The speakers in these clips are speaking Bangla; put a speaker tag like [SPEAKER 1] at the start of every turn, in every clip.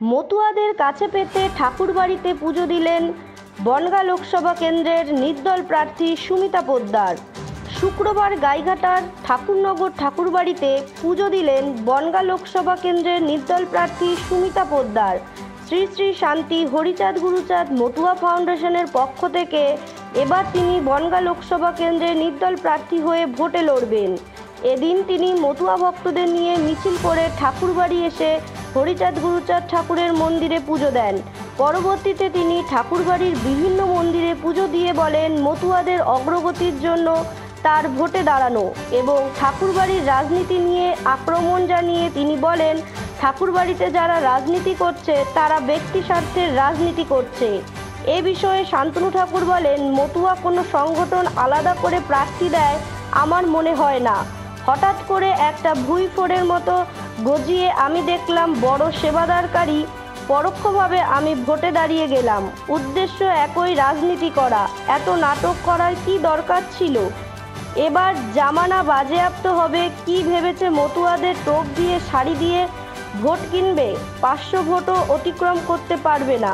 [SPEAKER 1] মতুয়াদের কাছে পেতে ঠাকুরবাড়িতে পুজো দিলেন বনগাঁ লোকসভা কেন্দ্রের নির্দল প্রার্থী সুমিতা পোদ্দার। শুক্রবার গাইঘাটার ঠাকুরনগর ঠাকুরবাড়িতে পুজো দিলেন বনগাঁ লোকসভা কেন্দ্রের নির্দল প্রার্থী সুমিতা পোদ্দার। শ্রী শ্রী শান্তি হরিচাঁদ গুরুচাঁদ মতুয়া ফাউন্ডেশনের পক্ষ থেকে এবার তিনি বনগাঁ লোকসভা কেন্দ্রের নির্দল প্রার্থী হয়ে ভোটে লড়বেন। এদিন তিনি মতুয়া ভক্তদের নিয়ে মিছিল করে ঠাকুরবাড়ি এসে হরিচাঁদ গুরুচাঁদ ঠাকুরের মন্দিরে পুজো দেন। পরবর্তীতে তিনি ঠাকুরবাড়ির বিভিন্ন মন্দিরে পুজো দিয়ে বলেন মতুয়াদের অগ্রগতির জন্য তার ভোটে দাঁড়ানো এবং ঠাকুরবাড়ির রাজনীতি নিয়ে আক্রমণ জানিয়ে তিনি বলেন ঠাকুরবাড়িতে যারা রাজনীতি করছে তারা ব্যক্তি স্বার্থের রাজনীতি করছে। এ বিষয়ে শান্তনু ঠাকুর বলেন মতুয়া কোনো সংগঠন আলাদা করে প্রার্থী দেয় আমার মনে হয় না। হঠাৎ করে একটা ভুঁইফোড়ের মতো গজিয়ে আমি দেখলাম বড় সেবাদারকারী, পরোক্ষভাবে আমি ভোটে দাঁড়িয়ে গেলাম। উদ্দেশ্য একই, রাজনীতি করা। এত নাটক করার কি দরকার ছিল? এবার জামানা বাজেয়াপ্ত হবে। কি ভেবেছে মতুয়াদের টোপ দিয়ে শাড়ি দিয়ে ভোট কিনবে? 500 ভোটও অতিক্রম করতে পারবে না।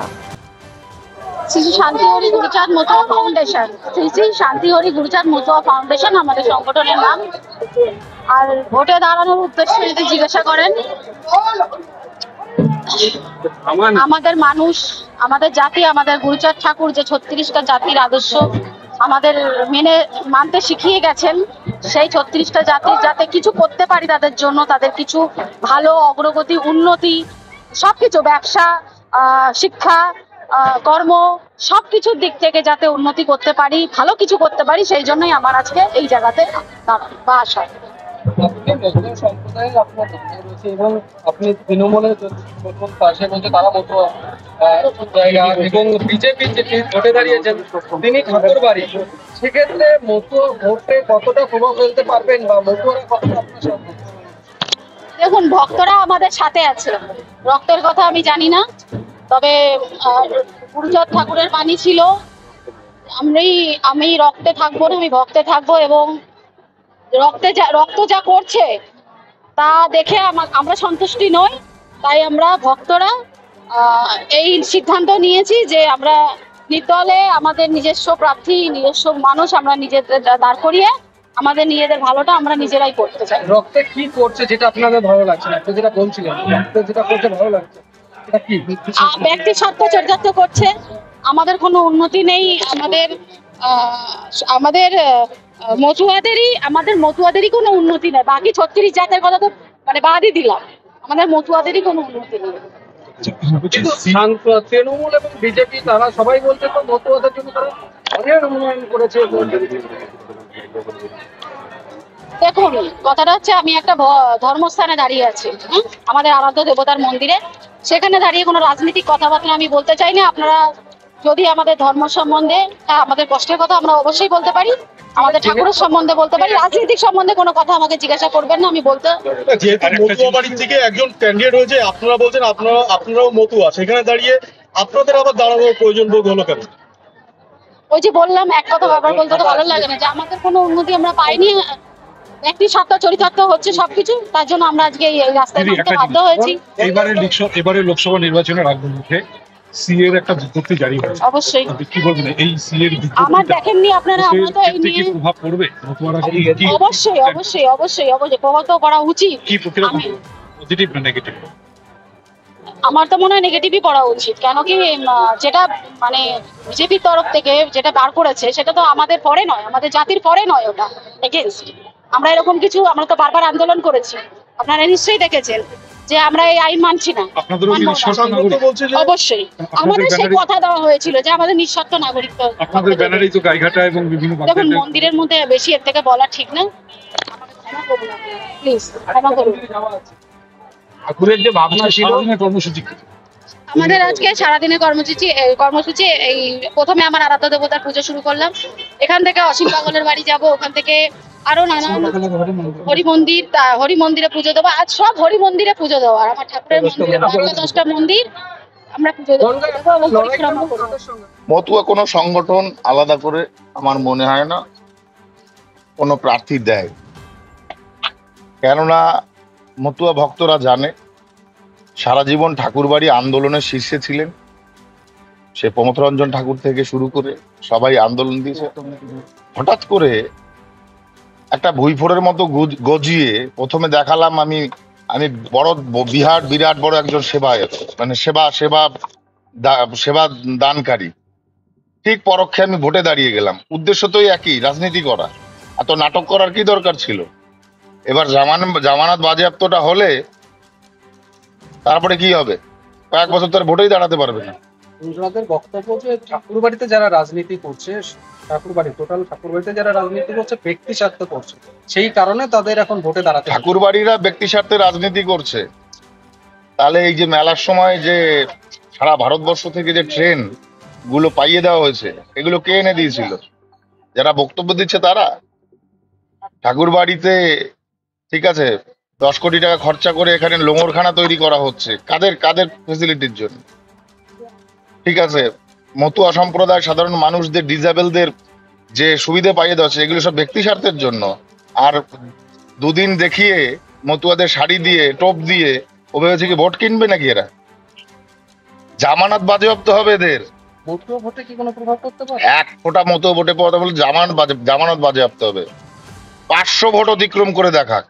[SPEAKER 2] শ্রী শ্রী শান্তি হরি গুরুচাঁদ মতুয়া ফাউন্ডেশন, শ্রী শ্রী শান্তি হরি গুরুচাঁদ মতুয়া ফাউন্ডেশন আমাদের সংগঠনের নাম। আর ভোটে দাঁড়ানোর উদ্দেশ্য যদি জিজ্ঞাসা করেন, আমাদের মানুষ, আমাদের জাতি, আমাদের গুরুচাঁদ ঠাকুর যে 36টা জাতির আদর্শ আমাদের মানতে শিখিয়ে গেছেন, সেই 36টা জাতির যাতে কিছু করতে পারি তাদের জন্য, তাদের কিছু ভালো অগ্রগতি, উন্নতি, সবকিছু, ব্যবসা, শিক্ষা, কর্ম, সবকিছুর দিক থেকে যাতে উন্নতি করতে পারি, ভালো কিছু করতে পারি, সেই জন্যই আমার আজকে এই জায়গাতে বাস হয়।
[SPEAKER 3] আপনি সম্প্রদায়ের আপনার রয়েছে এবং আপনি তৃণমূলের পাশে বলছে তারা মতো জায়গা এবং বিজেপি যে ভোটে দাঁড়িয়েছেন তিনি ঠাকুরবাড়ি, সেক্ষেত্রে মতুয়া ভোটে কতটা প্রভাব ফেলতে পারবেন বা মতুয়ারা কতটা আপনার সাথে?
[SPEAKER 2] দেখুন, ভক্তরা আমাদের সাথে আছে, রক্তের কথা আমি জানি না, তবে গুরুচাঁদ ঠাকুরের বাণী ছিল আমি রক্তে থাকবো না, আমি ভক্তে থাকবো, এবং রক্ত যা করছে তা দেখে আমরা সন্তুষ্টি নই। তাই আমরা ভক্তরা এই সিদ্ধান্ত নিয়েছি যে আমরা নির্দলে আমাদের নিজস্ব প্রার্থী, নিজস্ব মানুষ আমরা নিজেদের দাঁড় করিয়ে আমাদের নিজেদের ভালোটা আমরা নিজেরাই করতে চাই।
[SPEAKER 3] রক্তে কি করছে যেটা আপনাদের ভালো লাগছে না? আপনি যেটা বলছিলেন রক্তে যেটা করছে ভালো লাগছে, এটা কি?
[SPEAKER 2] ব্যক্তি স্বার্থ চরিতার্থ করছে, আমাদের কোনো উন্নতি নেই। আমাদের মতুয়াদেরই কোনো উন্নতি নেই। বাকি 36 জাতের কথা তো বাদই দিলাম, আমাদের মতুয়াদেরই কোনো উন্নতি নেই।
[SPEAKER 3] তৃণমূল এবং বিজেপি তারা সবাই বলছে তো মতুয়াদের জন্য তারা অনেক উন্নয়ন করেছে।
[SPEAKER 2] দেখুন, কথাটা হচ্ছে আমি একটা ধর্মস্থানে দাঁড়িয়ে আছি, আমাদের আরাধ্য দেবতার মন্দিরে, সেখানে দাঁড়িয়ে কোনো রাজনৈতিক কথাবার্তা আমি বলতে চাই না। আপনারা যদি আমাদের ধর্ম সম্বন্ধে, আমাদের কষ্টের কথা আমরা অবশ্যই বলতে পারি, আমাদের ঠাকুরের সম্বন্ধে বলতে পারি, রাজনৈতিক সম্বন্ধে কোনো কথা আমাকে জিজ্ঞাসা করবেন না, আমি বলতে।
[SPEAKER 4] যেহেতু মতুয়া বাড়ির থেকে একজন ক্যান্ডিডেট হয়েছে, আপনারা বলছেন আপনারাও মতুয়া, সেখানে দাঁড়িয়ে আপনাদের আবার দাঁড়ানোর প্রয়োজন বোধ হলো কেন?
[SPEAKER 2] ওই যে বললাম, এক কথা বারবার বলতে তো ভালো লাগে না, যে আমাদের কোনো উন্নতি আমরা পাইনি, একটি সত্তা চরিতার্থ হচ্ছে সবকিছু, তার জন্য আমরা আজকে এই রাস্তায় নামতে বাধ্য হয়েছি।
[SPEAKER 4] এবারে লোকসভা নির্বাচনের আগে মুখে সিএ এর একটা বিজ্ঞপ্তি জারি হয়েছে,
[SPEAKER 2] অবশ্যই
[SPEAKER 4] কি বলবেন এই সিএ এর বিজ্ঞপ্তি?
[SPEAKER 2] আমার দেখেননি আপনারা, আমরা তো এই নিয়ে
[SPEAKER 4] প্রভাব পড়বে মতুয়ারা
[SPEAKER 2] অবশ্যই অবশ্যই অবশ্যই অবশ্যই প্রভাব তো করা উচিত।
[SPEAKER 4] কি পজিটিভ না নেগেটিভ?
[SPEAKER 2] আমার তো মনে হয় নেগেটিভই পড়া উচিত, কেন কি যেটা বিজেপির তরফ থেকে যেটা বার করেছে সেটা তো আমাদের পরে নয়, আমাদের জাতির পরে নয়, ওটা এগেইনস্ট। আমরা এরকম কিছু, আমরা তো বারবার আন্দোলন করেছি, আপনারা নিশ্চয়ই দেখেছেন যে আমরা এই আইন মানছি না। অবশ্যই আমাদের সেই কথা দেওয়া হয়েছিল যে আমাদের নিঃস্বার্থ নাগরিক।
[SPEAKER 4] আপনাদের ব্যানারেই তো গাইঘাটা এবং বিভিন্ন
[SPEAKER 2] দেখুন, মন্দিরের মধ্যে বেশি এর থেকে বলা ঠিক না, প্লিজ ক্ষমা করুন।
[SPEAKER 4] ঠাকুরের যে ভাবনা ছিল কর্মসূচি,
[SPEAKER 2] আমাদের আজকে সারাদিনের কর্মসূচি এই প্রথমে আমার আরাধ্য দেবতার পুজো শুরু করলাম, এখান থেকে অসীম পাগলের বাড়ি যাব, ওখান থেকে আরো নানান হরি মন্দিরে পুজো দেবো। আজ সব হরি মন্দিরে পুজো দেবো, আর আমার ঠাকুরের মন্দিরে 10টা মন্দির আমরা পুজো দেবো।
[SPEAKER 5] মতুয়া কোনো সংগঠন আলাদা করে আমার মনে হয় না কোনো প্রার্থী দেয়, কেননা মতুয়া ভক্তরা জানে সারা জীবন ঠাকুরবাড়ি আন্দোলনের শীর্ষে ছিলেন। সে প্রমথ রঞ্জন ঠাকুর থেকে শুরু করে সবাই আন্দোলন দিয়েছে। হঠাৎ করে একটা ভুইফোড়ের মতো গজিয়ে প্রথমে দেখালাম আমি আমি বড় বিরাট বড় একজন সেবায়ত, মানে সেবা দানকারী। ঠিক পরোক্ষে আমি ভোটে দাঁড়িয়ে গেলাম। উদ্দেশ্য তো একই, রাজনীতি করা। এত নাটক করার কি দরকার ছিল? এবার জামানত বাজেয়াপ্তটা হলে তারপরে কি হবে? কয়েক বছর তার ভোটেই দাঁড়াতে পারবে না।
[SPEAKER 3] ওনাদের বক্তব্য যে ঠাকুরবাড়িতে যারা রাজনীতি করছে, ঠাকুরবাড়িতে যারা রাজনীতি করছে ব্যক্তি স্বার্থে করছে, সেই কারণে তাদের এখন ভোটে দাঁড়াতে হবে।
[SPEAKER 5] ঠাকুরবাড়িরা ব্যক্তি স্বার্থে রাজনীতি করছে, তাহলে এই যে মেলার সময় যে সারা ভারতবর্ষ থেকে যে ট্রেন গুলো পাইয়ে দেওয়া হয়েছে, এগুলো কে এনে দিয়েছিল? যারা বক্তব্য দিচ্ছে তারা। ঠাকুরবাড়িতে ঠিক আছে 10 কোটি টাকা খরচা করে এখানে লোঙরখানা তৈরি করা হচ্ছে, কাদের কাদের ফেসিলিটির জন্য? ঠিক আছে, মতুয়া সম্প্রদায় সাধারণ মানুষদের, ডিসেবলদের যে সুবিধা পাইয়ে দেওয়া হচ্ছে, এগুলো সব ব্যক্তি স্বার্থের জন্য। আর দুদিন দেখিয়ে মতুয়াদের শাড়ি দিয়ে টোপ দিয়ে ও ভেবেছে কি ভোট কিনবে নাকি? এরা জামানত বাজেয়াপ্ত হবে এদের।
[SPEAKER 3] মতুয়া ভোটে কি কোনো প্রভাব পড়তে পারে?
[SPEAKER 5] এক ফোঁটা মতো ভোটে পাওয়া বলে জামানত বাজেয়াপ্ত হবে। 500 ভোট অতিক্রম করে দেখাক।